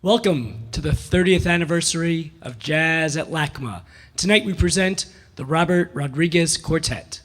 Welcome to the 30th anniversary of Jazz at LACMA. Tonight we present the Robert Rodriguez Quartet.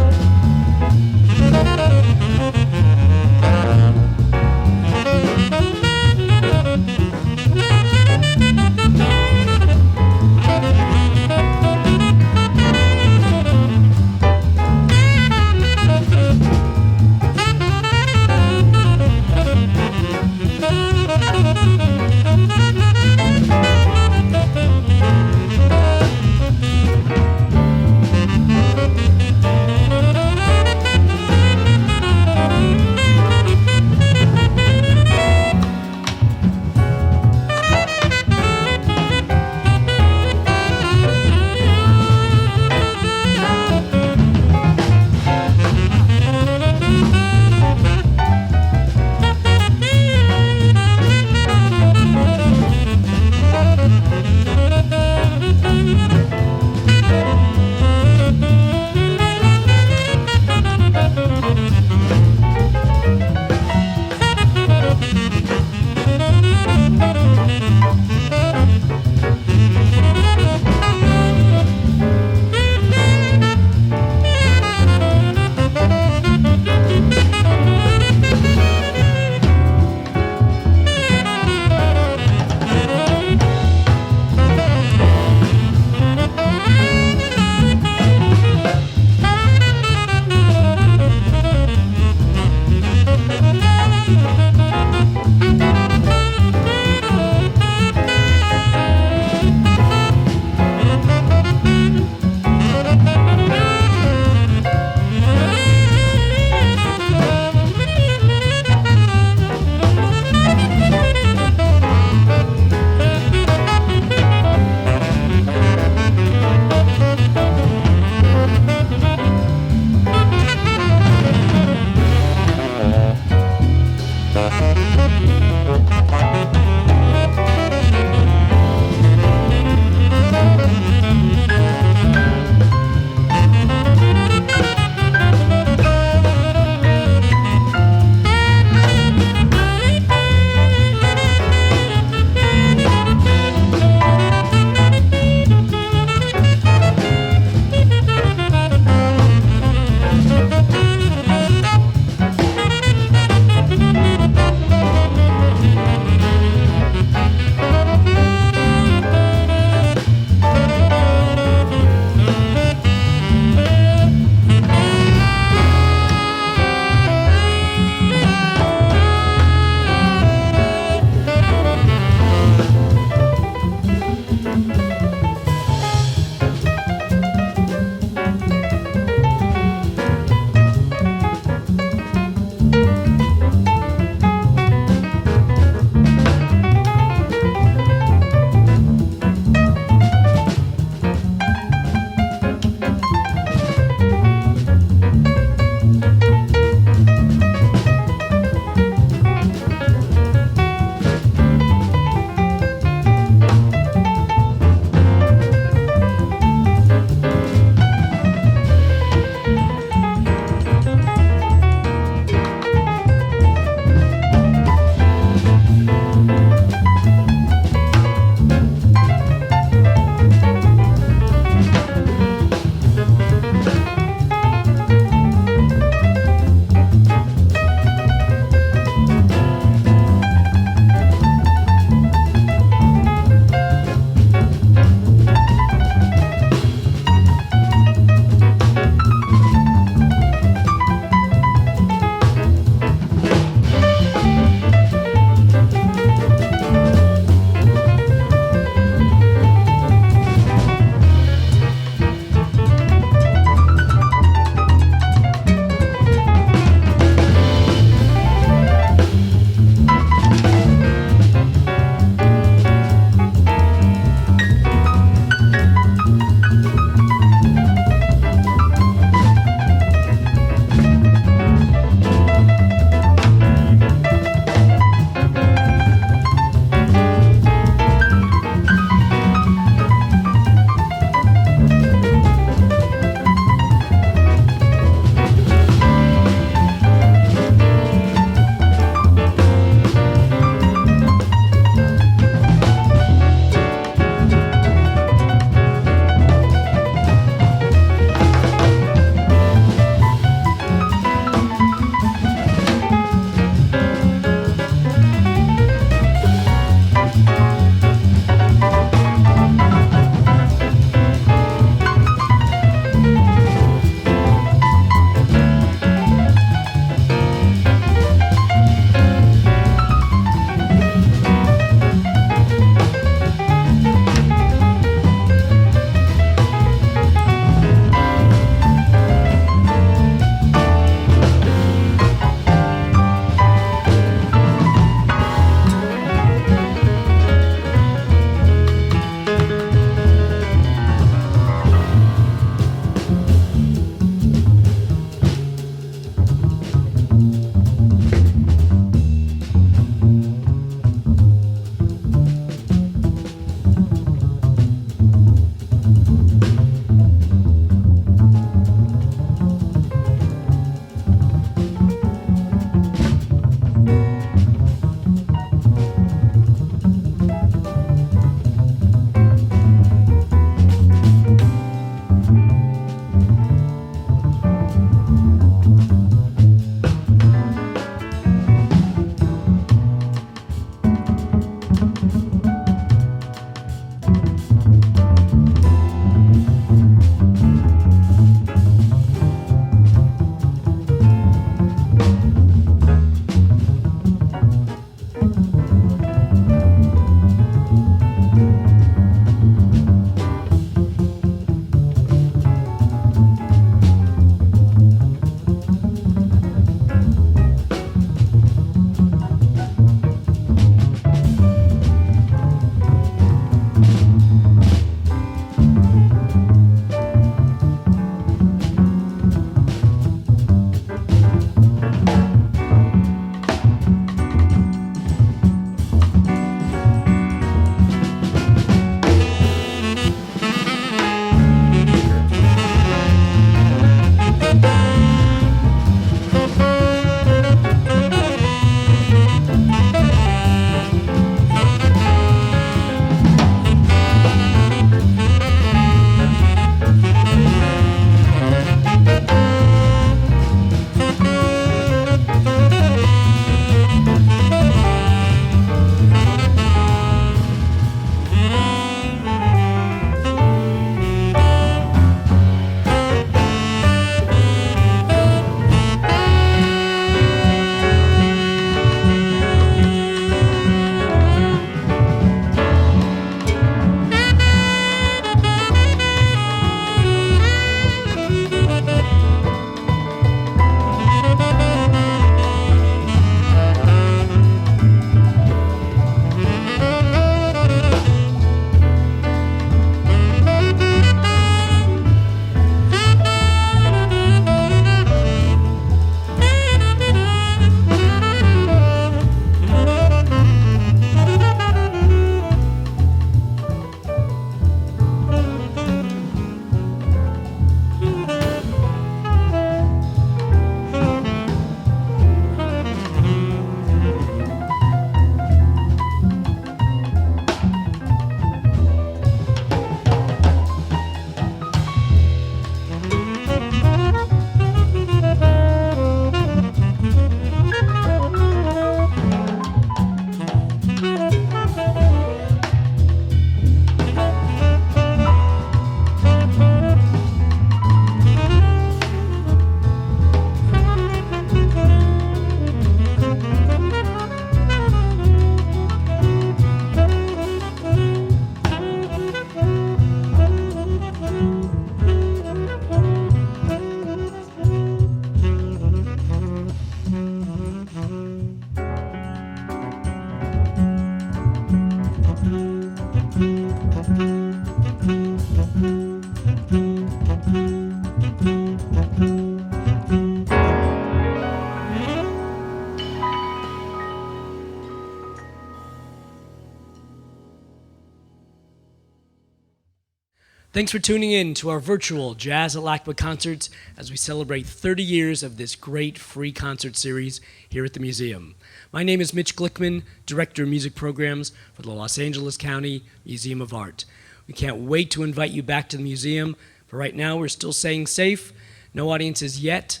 Thanks for tuning in to our virtual Jazz at LACMA concerts as we celebrate 30 years of this great free concert series here at the museum. My name is Mitch Glickman, Director of Music Programs for the Los Angeles County Museum of Art. We can't wait to invite you back to the museum, but right now we're still staying safe. No audiences yet,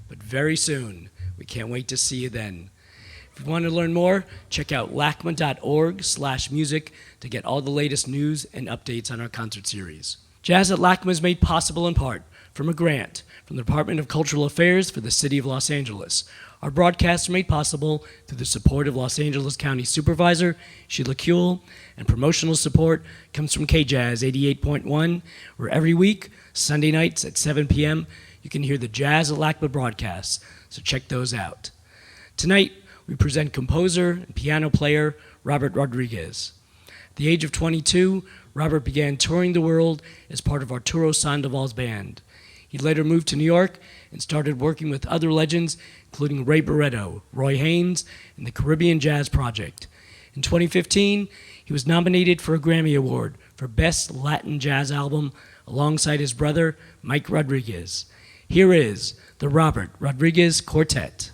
but very soon. We can't wait to see you then. If you want to learn more, check out lacma.org/music to get all the latest news and updates on our concert series. Jazz at LACMA is made possible in part from a grant from the Department of Cultural Affairs for the City of Los Angeles. Our broadcasts are made possible through the support of Los County Supervisor Sheila Kuehl, and promotional support comes from KJazz 88.1, where every week, Sunday nights at 7 p.m., you can hear the Jazz at LACMA broadcasts, so check those out. Tonight, we present composer and piano player Robert Rodriguez. At the age of 22, Robert began touring the world as part of Arturo Sandoval's band. He later moved to New York and started working with other legends, including Ray Barretto, Roy Haynes, and the Caribbean Jazz Project. In 2015, he was nominated for a Grammy Award for Best Latin Jazz Album alongside his brother, Mike Rodriguez. Here is the Robert Rodriguez Quartet.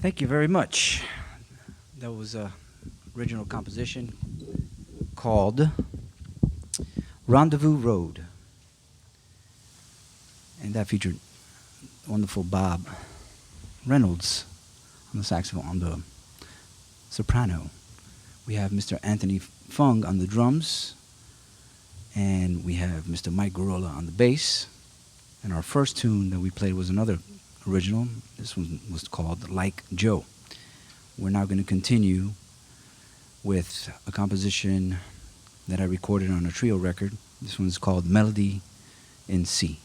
Thank you very much. That was a original composition called Rendezvous Road. And that featured wonderful Bob Reynolds on the saxophone, on the soprano. We have Mr. Anthony Fung on the drums, and we have Mr. Mike Garola on the bass. And our first tune that we played was another original. This one was called Like Joe. We're now going to continue with a composition that I recorded on a trio record. This one's called Melody in C.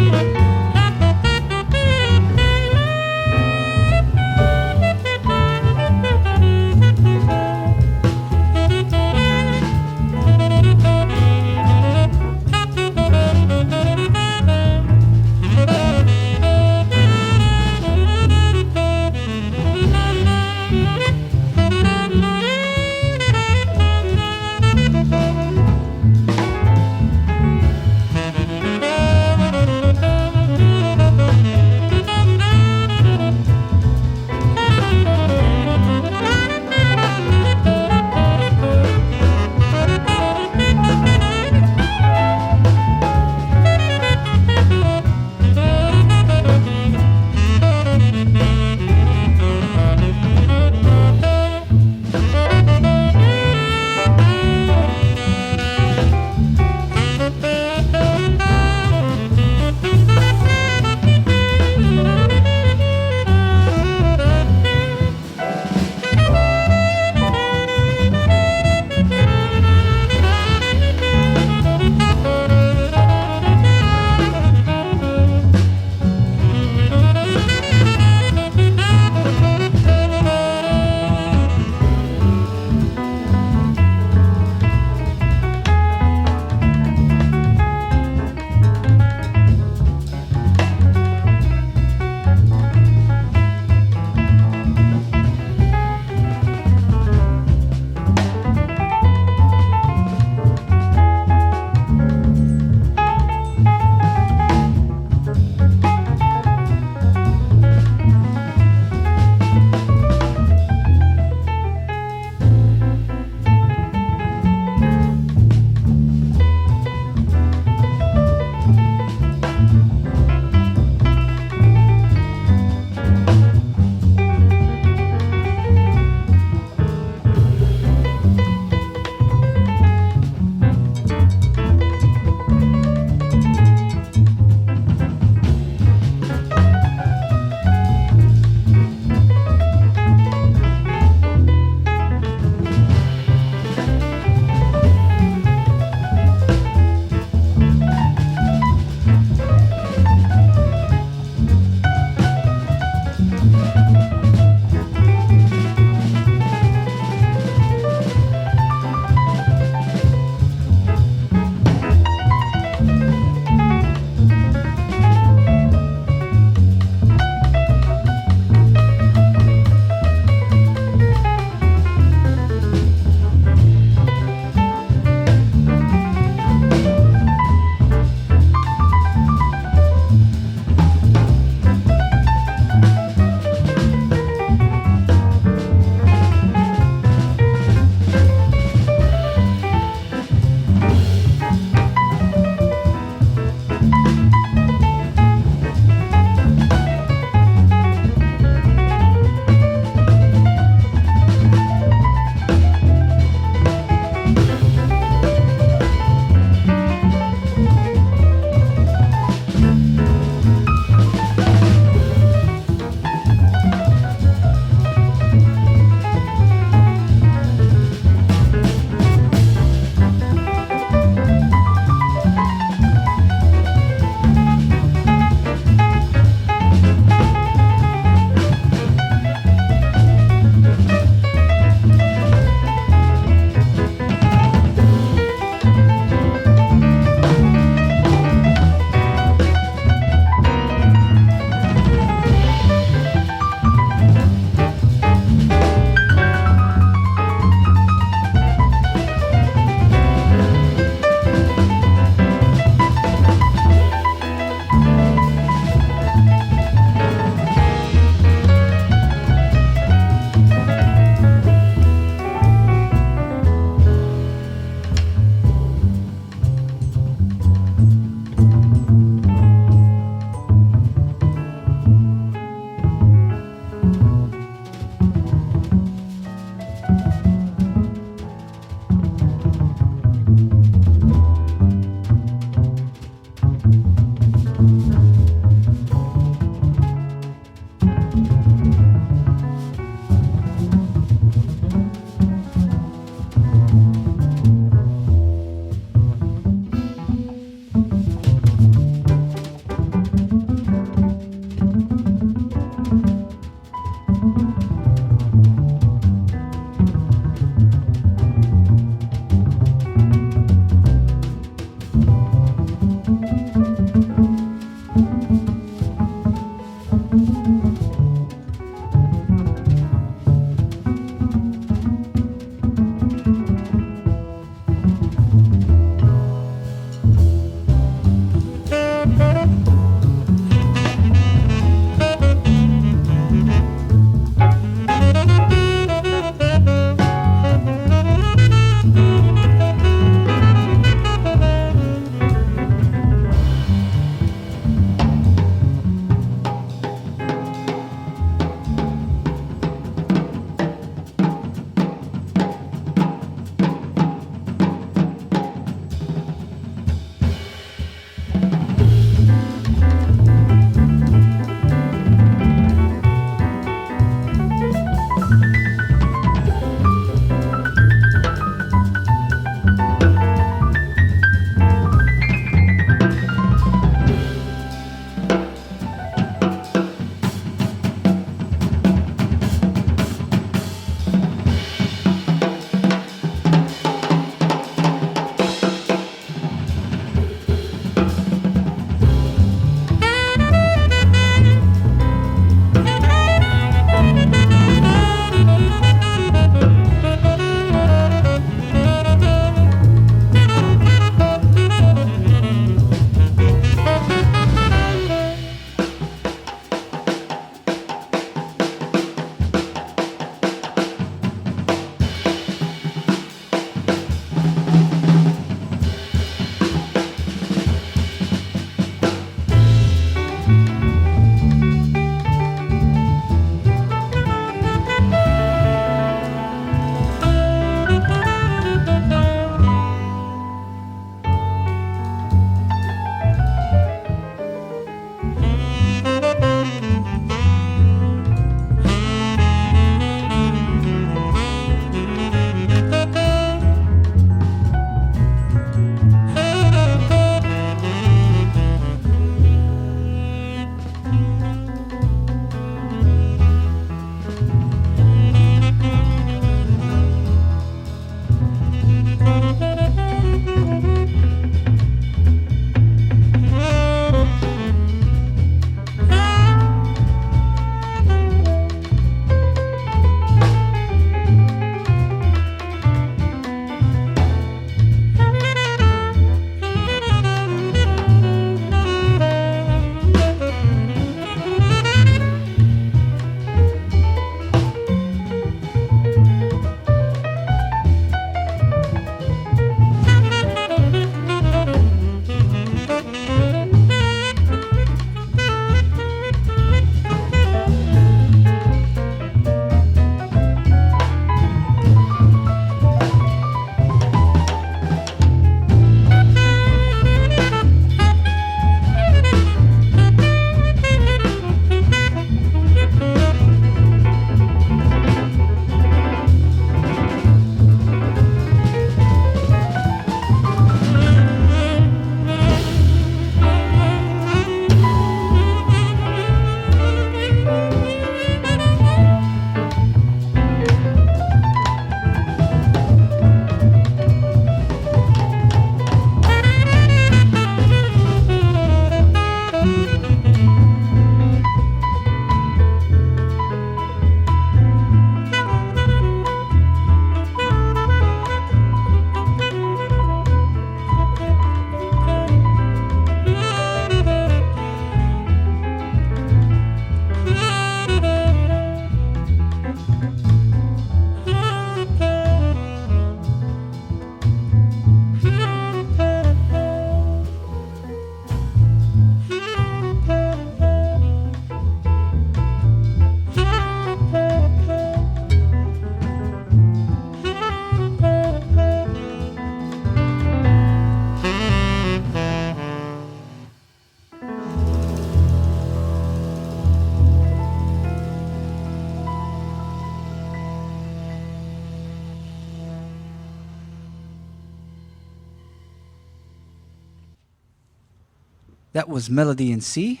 That was Melody in C,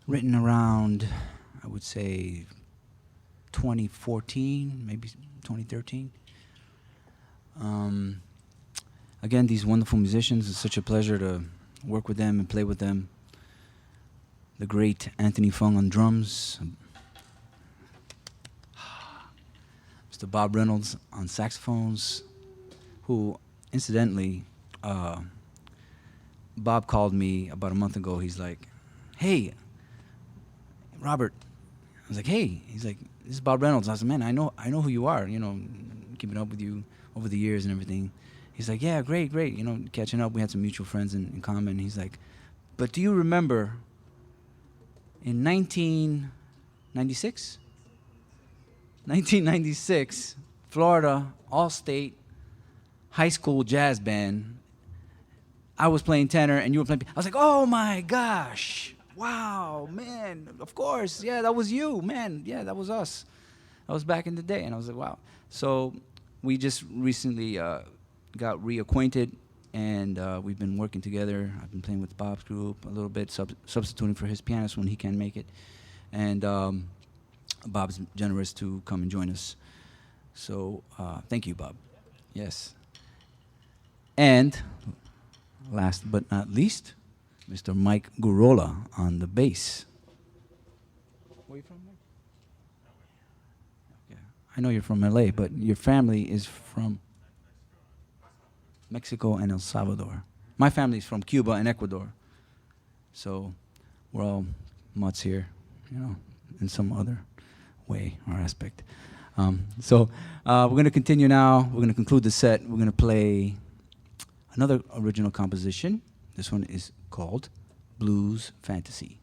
written around, I would say, 2014, maybe 2013. Again, these wonderful musicians, it's such a pleasure to work with them and play with them. The great Anthony Fung on drums, Mr. Bob Reynolds on saxophones, who, incidentally, Bob called me about a month ago. He's like, "Hey, Robert." I was like, "Hey." He's like, "This is Bob Reynolds." I was like, "Man, I know who you are. You know, keeping up with you over the years and everything." He's like, "Yeah, great. You know, catching up. We had some mutual friends in common." He's like, "But do you remember in 1996? 1996, Florida All-State High School Jazz Band. I was playing tenor and you were playing." I was like, "Oh my gosh. Wow, man, of course. Yeah, that was you, man. Yeah, that was us. That was back in the day." And I was like, "Wow." So we just recently got reacquainted, and we've been working together. I've been playing with Bob's group a little bit, substituting for his pianist when he can't make it. And Bob's generous to come and join us. So thank you, Bob. Yes. And last but not least, Mr. Mike Gurola on the bass. Where are you from, Mike? Yeah. I know you're from LA, but your family is from Mexico and El Salvador. My family's from Cuba and Ecuador. So we're all mutts here, you know, in some other way or aspect. So we're going to continue now. We're going to conclude the set. We're going to play another original composition. This one is called Blues Fantasy.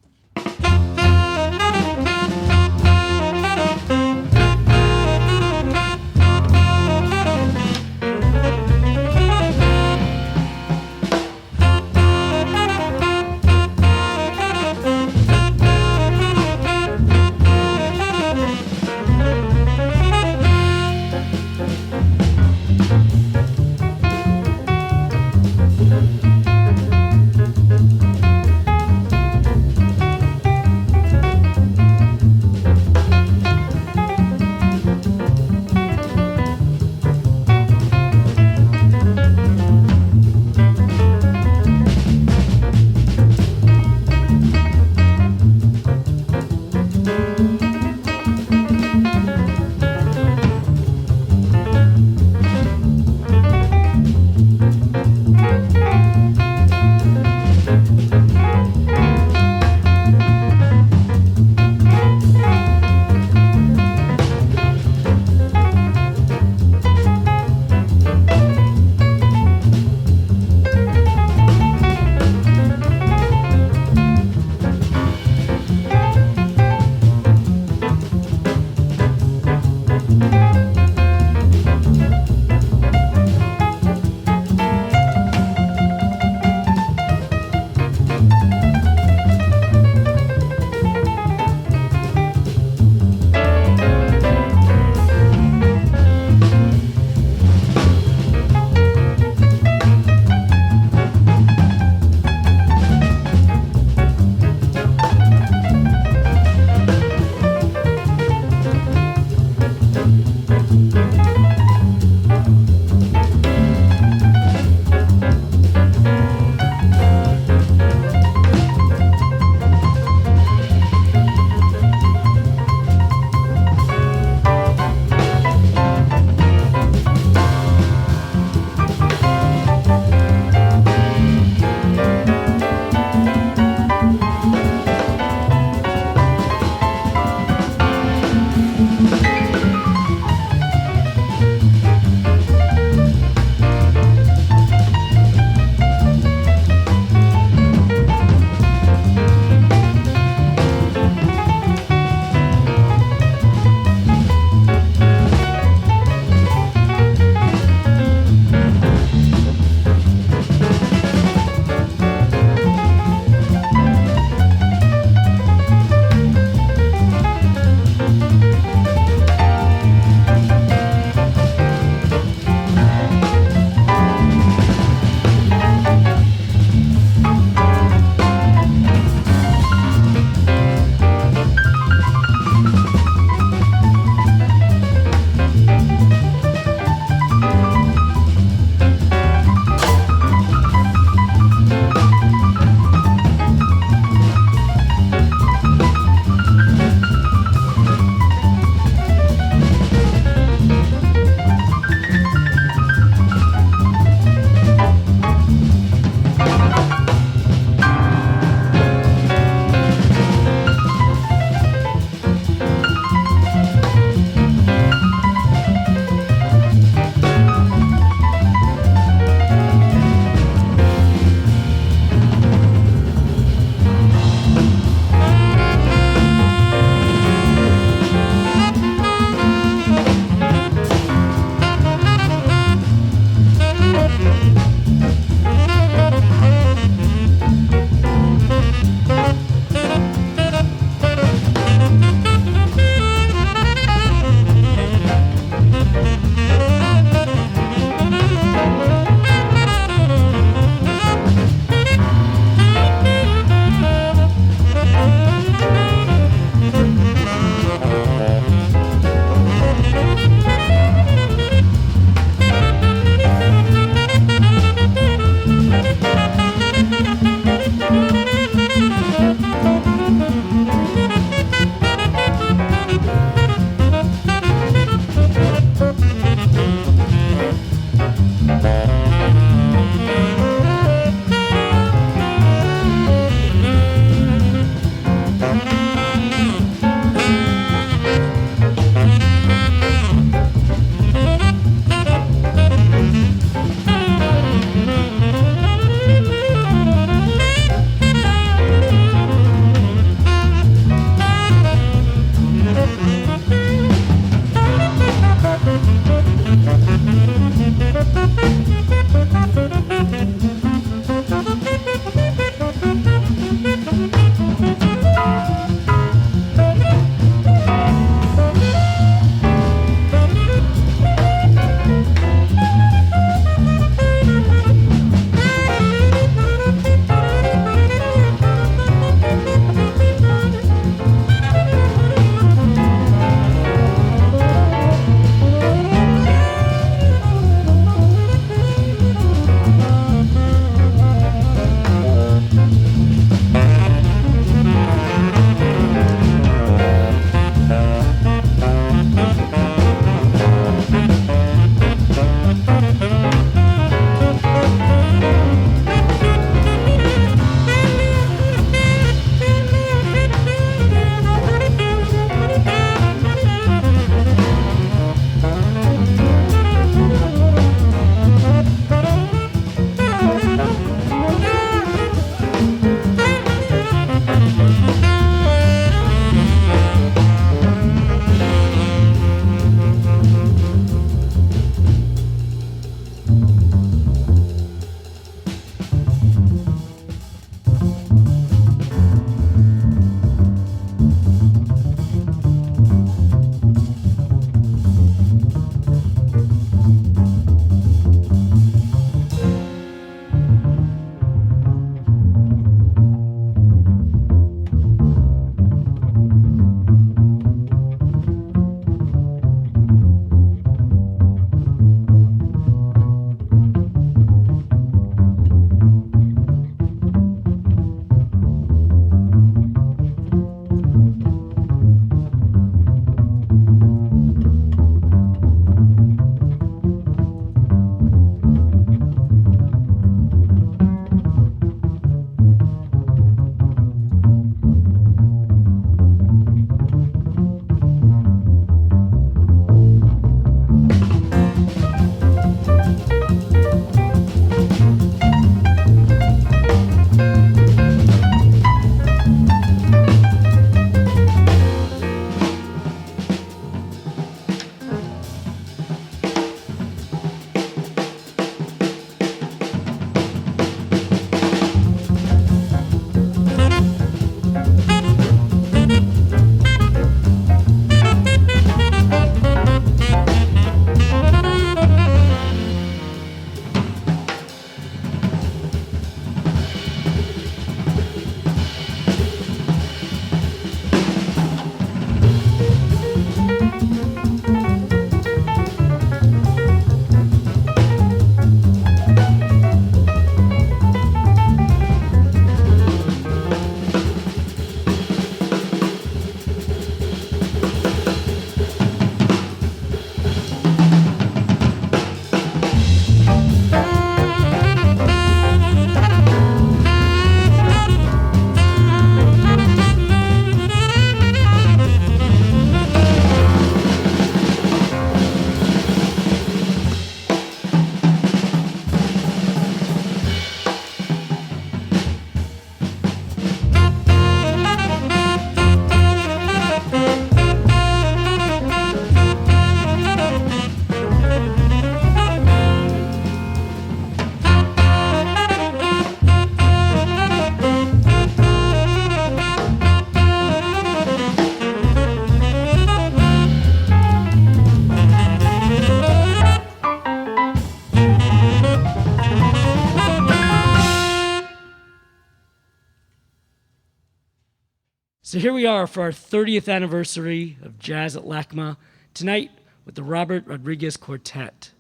So here we are for our 30th anniversary of Jazz at LACMA, tonight with the Robert Rodriguez Quartet.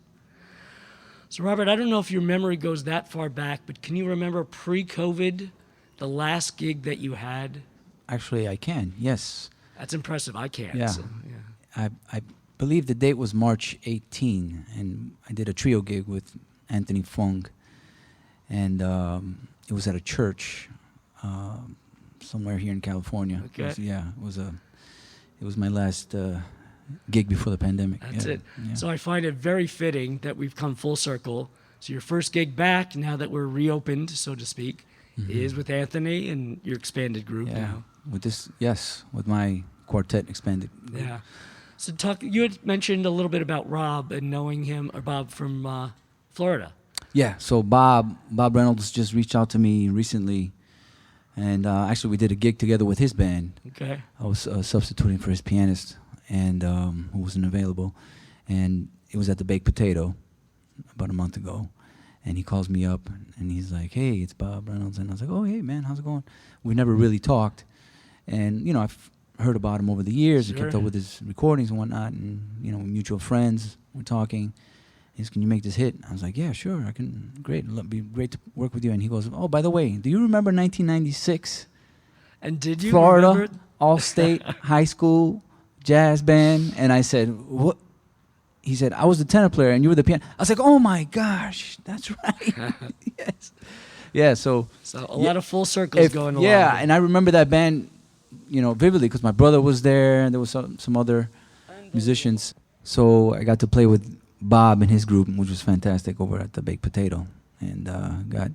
So Robert, I don't know if your memory goes that far back, but can you remember pre-COVID, the last gig that you had? Actually, I can, yes. That's impressive. I can't. Yeah. So, yeah. I believe the date was March 18, and I did a trio gig with Anthony Fung, and it was at a church somewhere here in California. Okay. It was my last gig before the pandemic. That's it. Yeah. So I find it very fitting that we've come full circle. So your first gig back, now that we're reopened, so to speak, is with Anthony and your expanded group now. With my quartet expanded group. Yeah. So you had mentioned a little bit about Rob and knowing him, or Bob from Florida. Yeah, so Bob Reynolds just reached out to me recently, and actually we did a gig together with his band. Okay. I was substituting for his pianist, and who wasn't available, and it was at the Baked Potato about a month ago, and he calls me up, and he's like, "Hey, it's Bob Reynolds," and I was like, "Oh, hey, man, how's it going?" We never really talked, and I've heard about him over the years. Sure. I kept up with his recordings and whatnot, and mutual friends. We're talking. He says, "Can you make this hit?" I was like, "Yeah, sure, I can. Great, it'll be great to work with you." And he goes, "Oh, by the way, do you remember 1996? And did you Florida remember? All-State High School Jazz Band?" And I said, "What?" He said, "I was the tenor player and you were the piano." I was like, "Oh my gosh, that's right." Yes. Yeah. So A lot of full circles going along. Yeah, and I remember that band, vividly because my brother was there and there was some other musicians. So I got to play with Bob and his group, which was fantastic, over at the Baked Potato, and got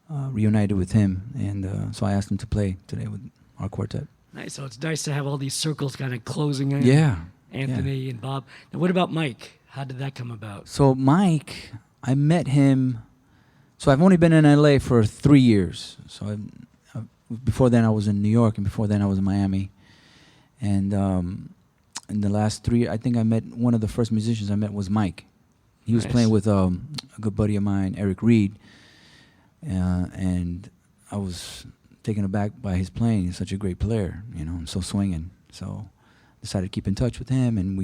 reunited with him, and so I asked him to play today with our quartet. Nice. So it's nice to have all these circles kind of closing in. Yeah. Anthony and Bob. Now, what about Mike? How did that come about? So Mike, I met him. So I've only been in LA for 3 years. So before then I was in New York, and before then I was in Miami, and in the last 3, I think I met one of the first musicians I met was Mike. He was playing with a good buddy of mine, Eric Reed, and I was taken aback by his playing. He's such a great player, and so swinging. So decided to keep in touch with him, and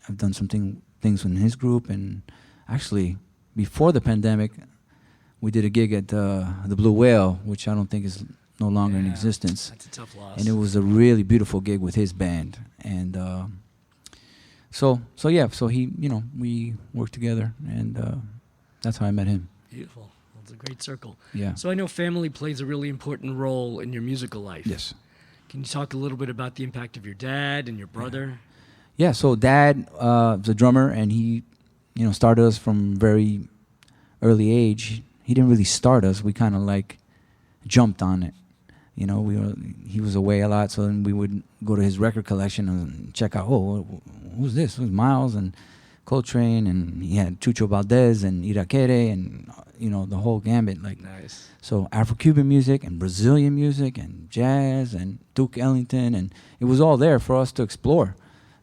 I've done some things in his group, and actually before the pandemic, we did a gig at the Blue Whale, which I don't think is no longer in existence. That's a tough loss. And it was a really beautiful gig with his band, and so he, we worked together, and that's how I met him. Beautiful. Well, it's a great circle. Yeah. So I know family plays a really important role in your musical life. Yes. Can you talk a little bit about the impact of your dad and your brother? Yeah. So Dad was a drummer, and he, started us from very early age. He didn't really start us. We kind of jumped on it. He was away a lot, so then we would go to his record collection and check out, who's this? It was Miles and Coltrane, and he had Chucho Valdez and Irakere, and the whole gambit. Nice. So Afro-Cuban music and Brazilian music and jazz and Duke Ellington, and it was all there for us to explore.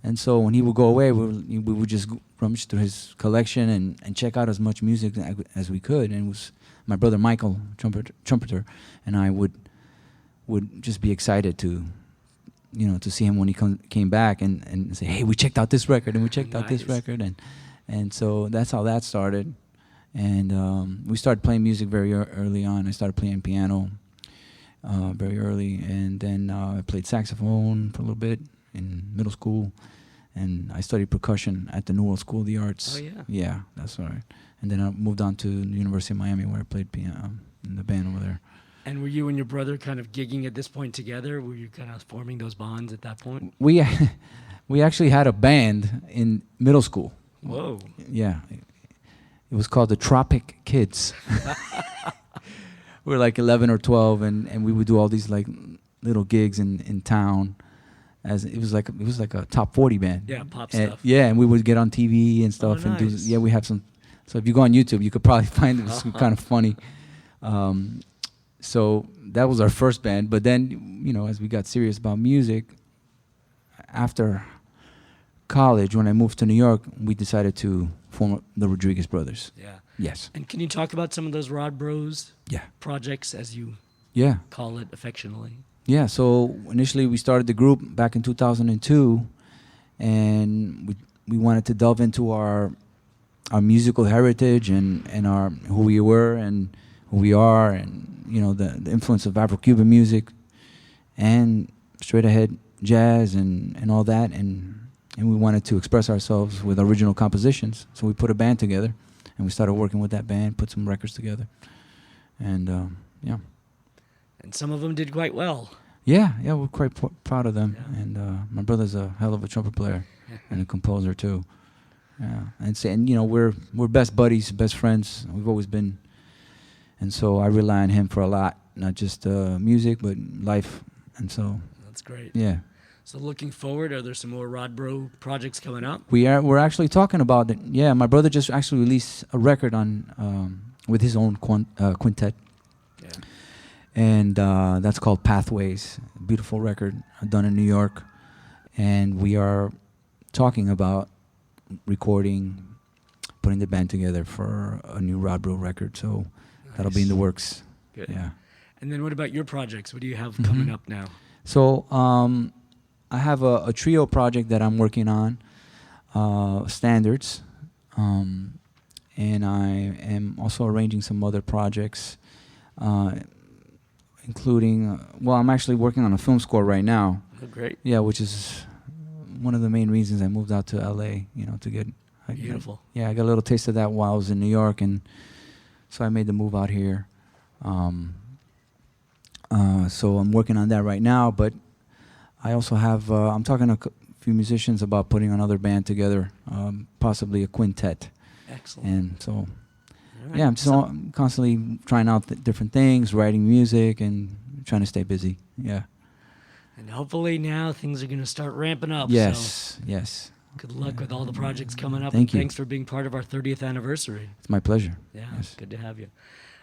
And so when he would go away, we would just rummage through his collection and check out as much music as we could. And it was my brother Michael, trumpeter, and I would just be excited to see him when he came back and say, "Hey, we checked out this record, and we checked out this record," and so that's how that started. And we started playing music very early on. I started playing piano very early, and then I played saxophone for a little bit in middle school, and I studied percussion at the New World School of the Arts. Oh, yeah. Yeah, that's right. And then I moved on to the University of Miami, where I played piano in the band over there. And were you and your brother kind of gigging at this point together? Were you kind of forming those bonds at that point? We actually had a band in middle school. Whoa. Yeah. It was called the Tropic Kids. We were 11 or 12, and we would do all these little gigs in town. As it was like a top 40 band. Yeah, pop and, stuff. Yeah, and we would get on TV and stuff. Oh, And nice. we have some. So if you go on YouTube, you could probably find it. It's kind of funny. So that was our first band. But then, as we got serious about music, after college, when I moved to New York, we decided to form the Rodriguez Brothers. Yeah. Yes. And can you talk about some of those Rod Bros Yeah. projects as you Yeah. call it affectionately. Yeah, so initially we started the group back in 2002, and we wanted to delve into our musical heritage and our who we were and who we are, and the influence of Afro-Cuban music and straight ahead jazz and all that, and we wanted to express ourselves with original compositions. So we put a band together, and we started working with that band, put some records together, and yeah. And some of them did quite well. Yeah, we're quite proud of them. Yeah. And my brother's a hell of a trumpet player and a composer too. Yeah, and we're best buddies, best friends. We've always been, and so I rely on him for a lot, not just music but life. And so That's great. yeah, So looking forward, are there some more Rod Bro projects coming up? we're actually talking about it. Yeah, my brother just actually released a record on with his own quintet. Yeah. And that's called Pathways. A beautiful record done in New York. And we are talking about recording, putting the band together for a new Rod Bro record. So that'll be in the works. Good. Yeah. And then what about your projects? What do you have coming up now? So I have a trio project that I'm working on, standards. And I am also arranging some other projects, including, I'm actually working on a film score right now. Oh, great. Yeah, which is one of the main reasons I moved out to LA, to get... Beautiful. I got a little taste of that while I was in New York, and so I made the move out here. So I'm working on that right now, but I also have... I'm talking to a few musicians about putting another band together, possibly a quintet. Excellent. And so... All right. Yeah, I'm constantly trying out different things, writing music, and trying to stay busy. Yeah. And hopefully now things are going to start ramping up. Yes, yes. So good luck with all the projects coming up. Thank you. Thanks for being part of our 30th anniversary. It's my pleasure. Yeah, Yes. good to have you.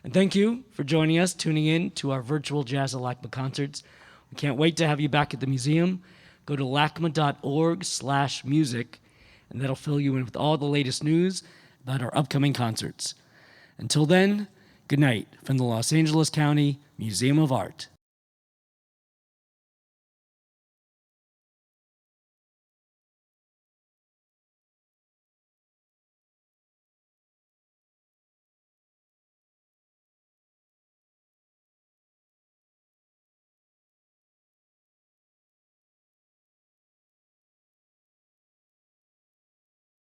And thank you for joining us, tuning in to our virtual Jazz at LACMA concerts. We can't wait to have you back at the museum. Go to lacma.org/music, and that'll fill you in with all the latest news about our upcoming concerts. Until then, good night from the Los Angeles County Museum of Art.